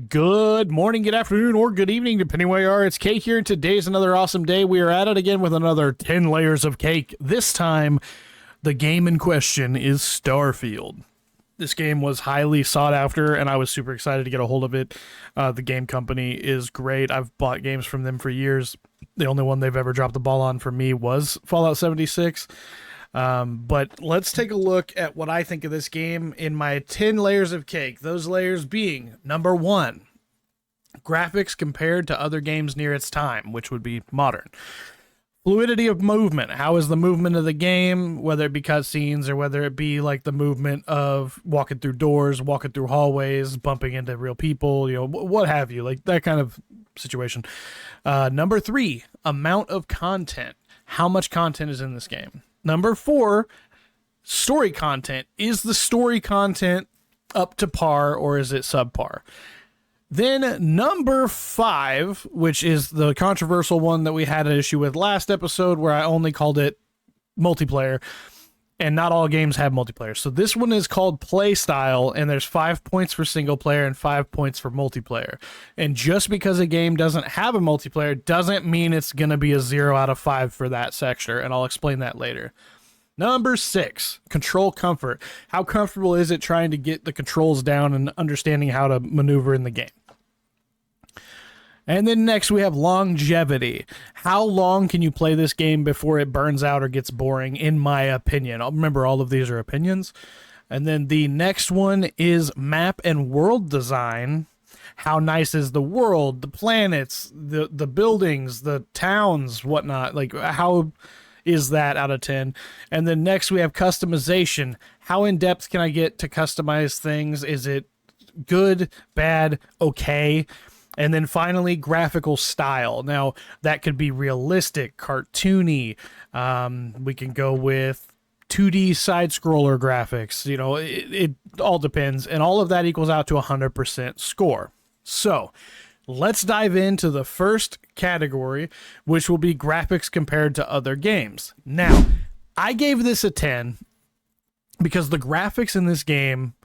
Good morning, good afternoon, or good evening, depending where you are. It's Cake here, and today's another awesome day. We are at it again with another 10 layers of cake. This time, the game in question is Starfield. This game was highly sought after, and I was super excited to get a hold of it. The game company is great. I've bought games from them for years. The only one they've ever dropped the ball on for me was Fallout 76. But let's take a look at what I think of this game in my 10 layers of cake. Those layers being, number one, graphics compared to other games near its time, which would be modern. Fluidity of movement. How is the movement of the game, whether it be cutscenes or whether it be like the movement of walking through doors, walking through hallways, bumping into real people, what have you, like that kind of situation. Number three, amount of content. How much content is in this game? Number four, story content. Is the story content up to par or is it subpar? Then number five, which is the controversial one that we had an issue with last episode where I only called it multiplayer, and not all games have multiplayer. So this one is called play style, and there's 5 points for single player and 5 points for multiplayer. And just because a game doesn't have a multiplayer doesn't mean it's going to be a 0 out of 5 for that sector, and I'll explain that later. Number six, control comfort. How comfortable is it trying to get the controls down and understanding how to maneuver in the game? And then next we have longevity. How long can you play this game before it burns out or gets boring, in my opinion? Remember, all of these are opinions. And then the next one is map and world design. How nice is the world, the planets, the buildings, the towns, whatnot? Like, how is that out of 10? And then next we have customization. How in depth can I get to customize things? Is it good, bad, okay? And then finally, graphical style. Now, that could be realistic, cartoony. We can go with 2D side-scroller graphics. It all depends. And all of that equals out to 100% score. So, let's dive into the first category, which will be graphics compared to other games. Now, I gave this a 10 because the graphics in this game,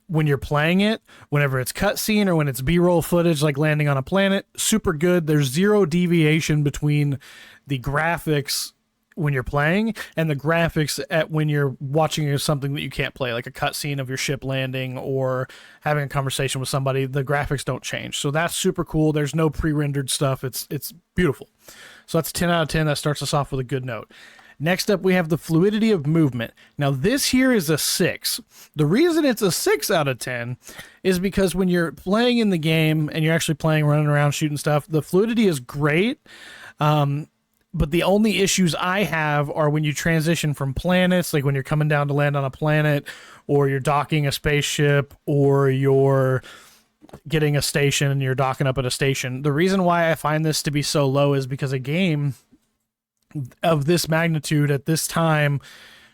when you're playing it, whenever it's cutscene or when it's B-roll footage like landing on a planet, super good. There's zero deviation between the graphics when you're playing and the graphics at when you're watching something that you can't play, like a cutscene of your ship landing or having a conversation with somebody. The graphics don't change. So that's super cool. There's no pre-rendered stuff. It's beautiful. So that's 10 out of 10. That starts us off with a good note. Next up, we have the fluidity of movement. Now, this here is a 6. The reason it's a 6 out of 10 is because when you're playing in the game and you're actually playing, running around, shooting stuff, the fluidity is great. But the only issues I have are when you transition from planets, like when you're coming down to land on a planet, or you're docking a spaceship, or you're getting a station and you're docking up at a station. The reason why I find this to be so low is because a game of this magnitude at this time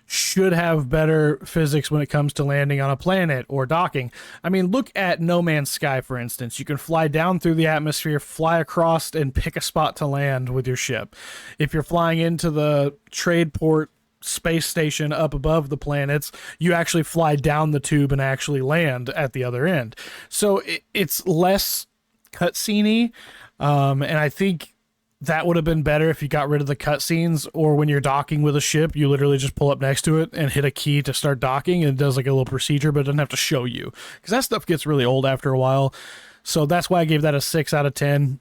should have better physics when it comes to landing on a planet or docking. I mean, look at No Man's Sky, for instance. You can fly down through the atmosphere, fly across, and pick a spot to land with your ship. If you're flying into the trade port space station up above the planets, you actually fly down the tube and actually land at the other end. So it's less cutscene-y, and I think that would have been better if you got rid of the cutscenes, or when you're docking with a ship, you literally just pull up next to it and hit a key to start docking, and it does like a little procedure, but it doesn't have to show you, because that stuff gets really old after a while. So that's why I gave that a 6 out of 10.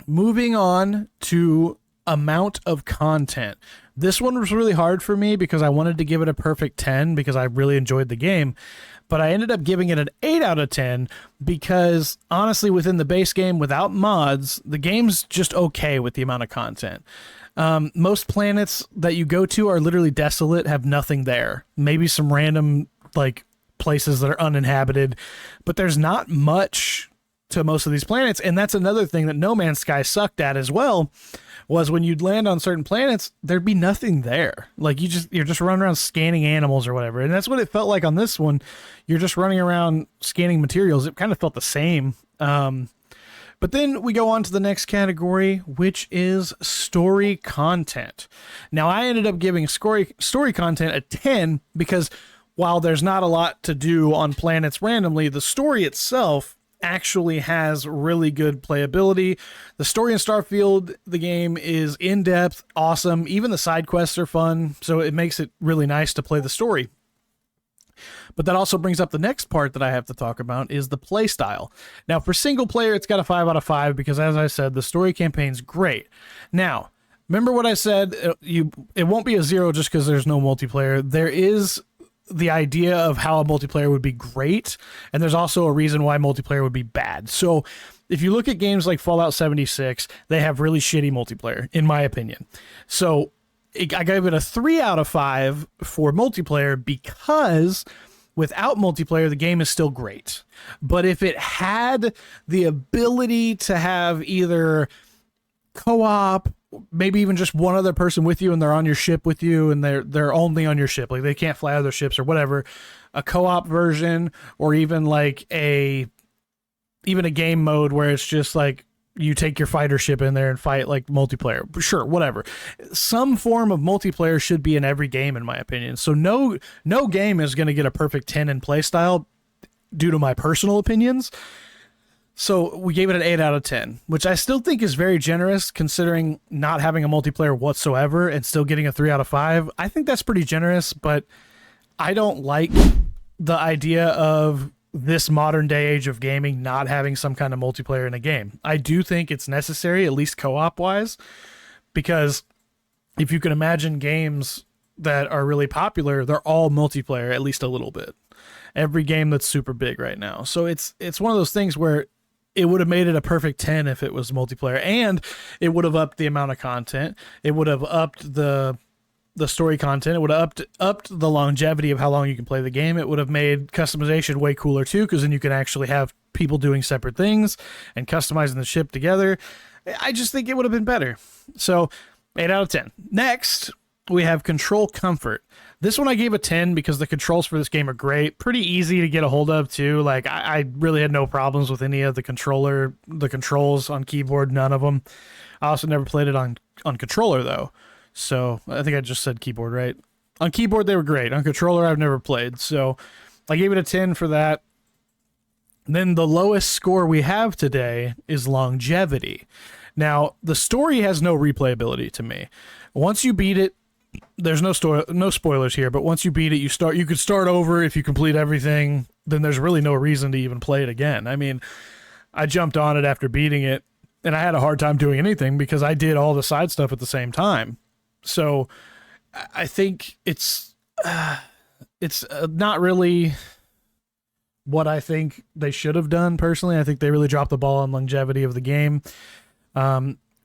Moving on to amount of content. This one was really hard for me because I wanted to give it a perfect 10 because I really enjoyed the game. But I ended up giving it an 8 out of 10 because, honestly, within the base game, without mods, the game's just okay with the amount of content. Most planets that you go to are literally desolate, have nothing there. Maybe some random, like, places that are uninhabited. But there's not much to most of these planets, and that's another thing that No Man's Sky sucked at as well, was when you'd land on certain planets, there'd be nothing there. Like, you're just running around scanning animals or whatever. And that's what it felt like on this one. You're just running around scanning materials. It kind of felt the same. But then we go on to the next category, which is story content. Now, I ended up giving story content a 10 because while there's not a lot to do on planets randomly, the story itself actually has really good playability. The story in Starfield, the game is in depth, awesome. Even the side quests are fun, so it makes it really nice to play the story. But that also brings up the next part that I have to talk about is the play style. Now, for single player, it's got a 5 out of 5 because, as I said, the story campaign's great. Now, remember what I said? It won't be a 0 just because there's no multiplayer. There is the idea of how a multiplayer would be great, and there's also a reason why multiplayer would be bad. So if you look at games like Fallout 76, they have really shitty multiplayer, in my opinion. So I gave it a 3 out of 5 for multiplayer because without multiplayer, the game is still great. But if it had the ability to have either co-op, maybe even just one other person with you and they're on your ship with you and they're only on your ship, like they can't fly other ships or whatever, a co-op version, or even like a game mode where it's just like you take your fighter ship in there and fight like multiplayer. Sure, whatever. Some form of multiplayer should be in every game, in my opinion. So no game is going to get a perfect 10 in play style due to my personal opinions. So we gave it an 8 out of 10, which I still think is very generous considering not having a multiplayer whatsoever and still getting a 3 out of 5. I think that's pretty generous, but I don't like the idea of this modern day age of gaming not having some kind of multiplayer in a game. I do think it's necessary, at least co-op wise, because if you can imagine games that are really popular, they're all multiplayer, at least a little bit. Every game that's super big right now. So it's one of those things where it would have made it a perfect 10 if it was multiplayer, and it would have upped the amount of content. It would have upped the story content. It would have upped the longevity of how long you can play the game. It would have made customization way cooler too, because then you can actually have people doing separate things and customizing the ship together. I just think it would have been better. So 8 out of 10. Next, we have control comfort. This one I gave a 10 because the controls for this game are great. Pretty easy to get a hold of too. Like I really had no problems with any of the controls on keyboard, none of them. I also never played it on controller though. So I think I just said keyboard, right? On keyboard, they were great. On controller, I've never played. So I gave it a 10 for that. And then the lowest score we have today is longevity. Now, the story has no replayability to me. Once you beat it, there's no spoilers here, but once you beat it, you could start over if you complete everything, then there's really no reason to even play it again. I mean, I jumped on it after beating it, and I had a hard time doing anything because I did all the side stuff at the same time. So I think it's not really what I think they should have done personally. I think they really dropped the ball on longevity of the game,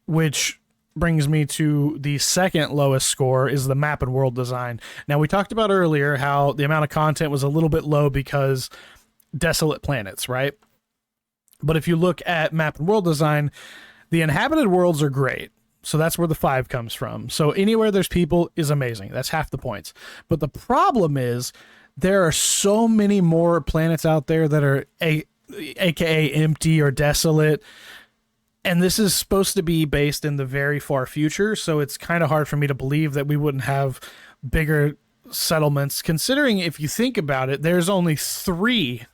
which brings me to the second lowest score is the map and world design. Now, we talked about earlier how the amount of content was a little bit low because desolate planets, right? But if you look at map and world design, the inhabited worlds are great. So that's where the 5 comes from. So anywhere there's people is amazing. That's half the points. But the problem is there are so many more planets out there that are aka empty or desolate. And this is supposed to be based in the very far future. So it's kind of hard for me to believe that we wouldn't have bigger settlements, considering if you think about it, there's only 4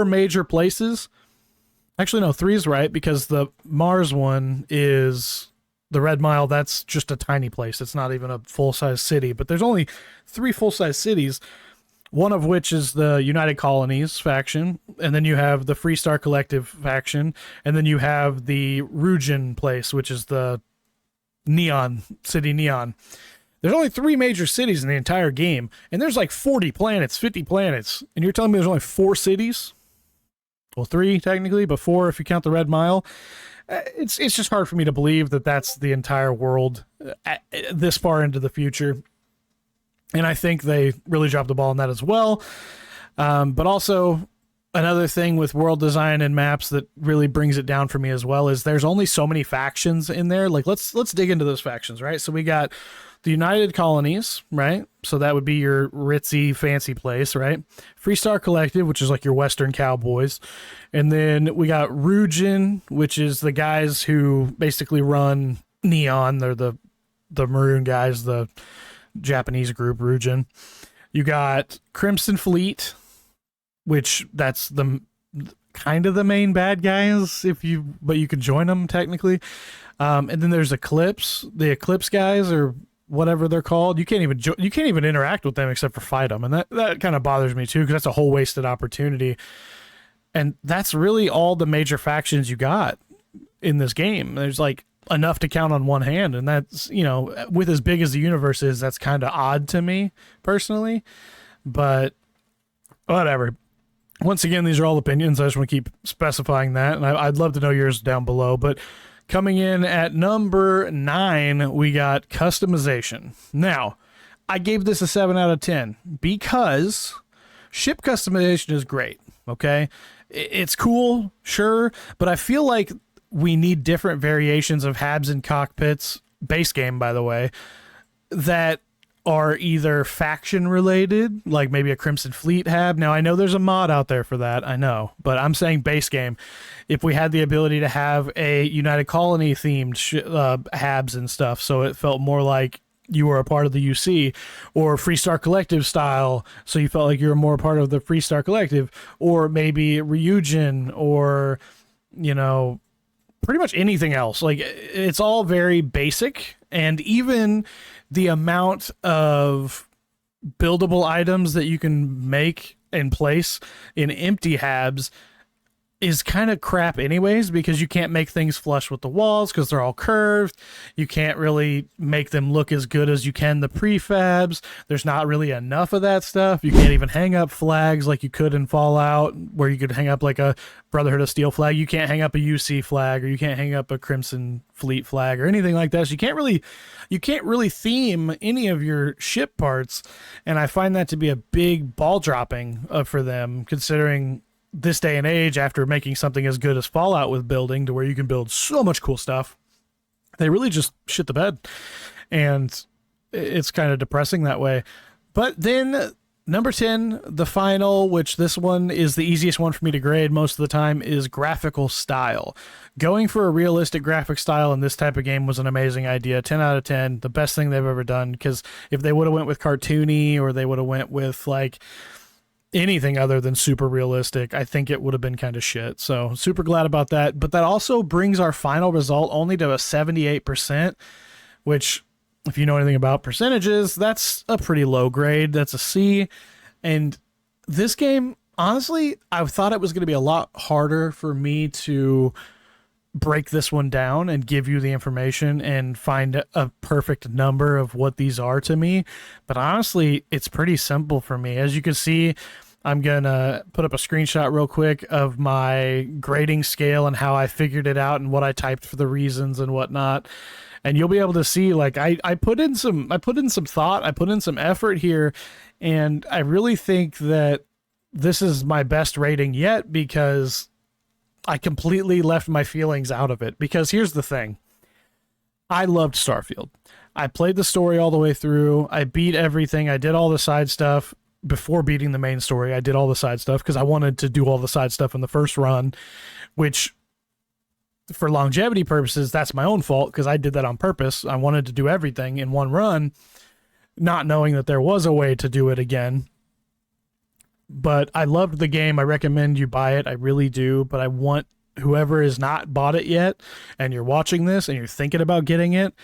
major places. Actually, no, 3 is right, because the Mars one is the Red Mile. That's just a tiny place. It's not even a full-size city. But there's only 3 full-size cities, one of which is the United Colonies faction, and then you have the Freestar Collective faction, and then you have the Rugen place, which is the City Neon. There's only 3 major cities in the entire game, and there's like 40 planets, 50 planets, and you're telling me there's only 4 cities? Well, 3 technically, but 4 if you count the Red Mile. It's just hard for me to believe that that's the entire world this far into the future. And I think they really dropped the ball on that as well. But also, another thing with world design and maps that really brings it down for me as well is there's only so many factions in there. Like, let's dig into those factions, right? So we got the United Colonies, right? So that would be your ritzy, fancy place, right? Freestar Collective, which is like your Western cowboys. And then we got Rugen, which is the guys who basically run Neon. They're the maroon guys, the Japanese group, Rugen. You got Crimson Fleet, which that's the kind of the main bad guys but you can join them technically. And then there's Eclipse, the Eclipse guys or whatever they're called. You can't even interact with them except for fight them, and that kind of bothers me too because that's a whole wasted opportunity. And that's really all the major factions you got in this game. There's like enough to count on one hand, and that's, with as big as the universe is, that's kind of odd to me personally, but whatever. Once again, these are all opinions. I just want to keep specifying that, and I'd love to know yours down below. But coming in at number 9, we got customization. Now, I gave this a 7 out of 10 because ship customization is great, okay? It's cool, sure, but I feel like we need different variations of HABs and cockpits, base game, by the way, that are either faction related, like maybe a Crimson Fleet HAB. Now, I know there's a mod out there for that, I know, but I'm saying base game. If we had the ability to have a United Colony themed HABs and stuff, so it felt more like you were a part of the UC, or Freestar Collective style, so you felt like you were more a part of the Freestar Collective, or maybe Ryujin, or, pretty much anything else. Like, it's all very basic, and even the amount of buildable items that you can make and place in empty HABs is kind of crap anyways, because you can't make things flush with the walls because they're all curved. You can't really make them look as good as you can the prefabs. There's not really enough of that stuff. You can't even hang up flags like you could in Fallout, where you could hang up like a Brotherhood of Steel flag. You can't hang up a UC flag, or you can't hang up a Crimson Fleet flag or anything like that. So you can't really theme any of your ship parts, and I find that to be a big ball dropping for them, considering this day and age, after making something as good as Fallout with building, to where you can build so much cool stuff. They really just shit the bed, and it's kind of depressing that way. But then number 10, the final, which this one is the easiest one for me to grade most of the time, is graphical style. Going for a realistic graphic style in this type of game was an amazing idea. 10 out of 10, the best thing they've ever done, because if they would have went with cartoony, or they would have went with like anything other than super realistic, I think it would have been kind of shit. So super glad about that. But that also brings our final result only to a 78%, which, if you know anything about percentages, that's a pretty low grade. That's a C. And this game, honestly, I thought it was going to be a lot harder for me to break this one down and give you the information and find a perfect number of what these are to me. But honestly, it's pretty simple for me. As you can see, I'm going to put up a screenshot real quick of my grading scale and how I figured it out and what I typed for the reasons and whatnot. And you'll be able to see, like, I put in some thought, I put in some effort here, and I really think that this is my best rating yet, because I completely left my feelings out of it. Because here's the thing. I loved Starfield. I played the story all the way through. I beat everything. I did all the side stuff. Before beating the main story, I did all the side stuff because I wanted to do all the side stuff in the first run, which, for longevity purposes, that's my own fault, because I did that on purpose. I wanted to do everything in one run, not knowing that there was a way to do it again. But I loved the game. I recommend you buy it. I really do. But I want whoever has not bought it yet, and you're watching this and you're thinking about getting it,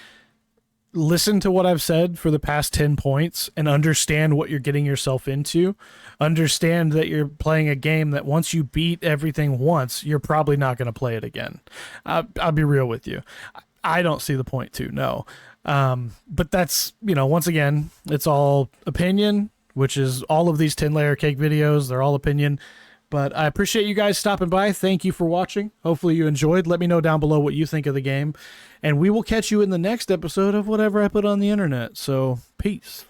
listen to what I've said for the past 10 points and understand what you're getting yourself into. Understand that you're playing a game that once you beat everything once, you're probably not going to play it again. I'll be real with you. I don't see the point to, no. But that's, once again, it's all opinion, which is all of these 10-layer cake videos. They're all opinion. But I appreciate you guys stopping by. Thank you for watching. Hopefully you enjoyed. Let me know down below what you think of the game. And we will catch you in the next episode of whatever I put on the internet. So, peace.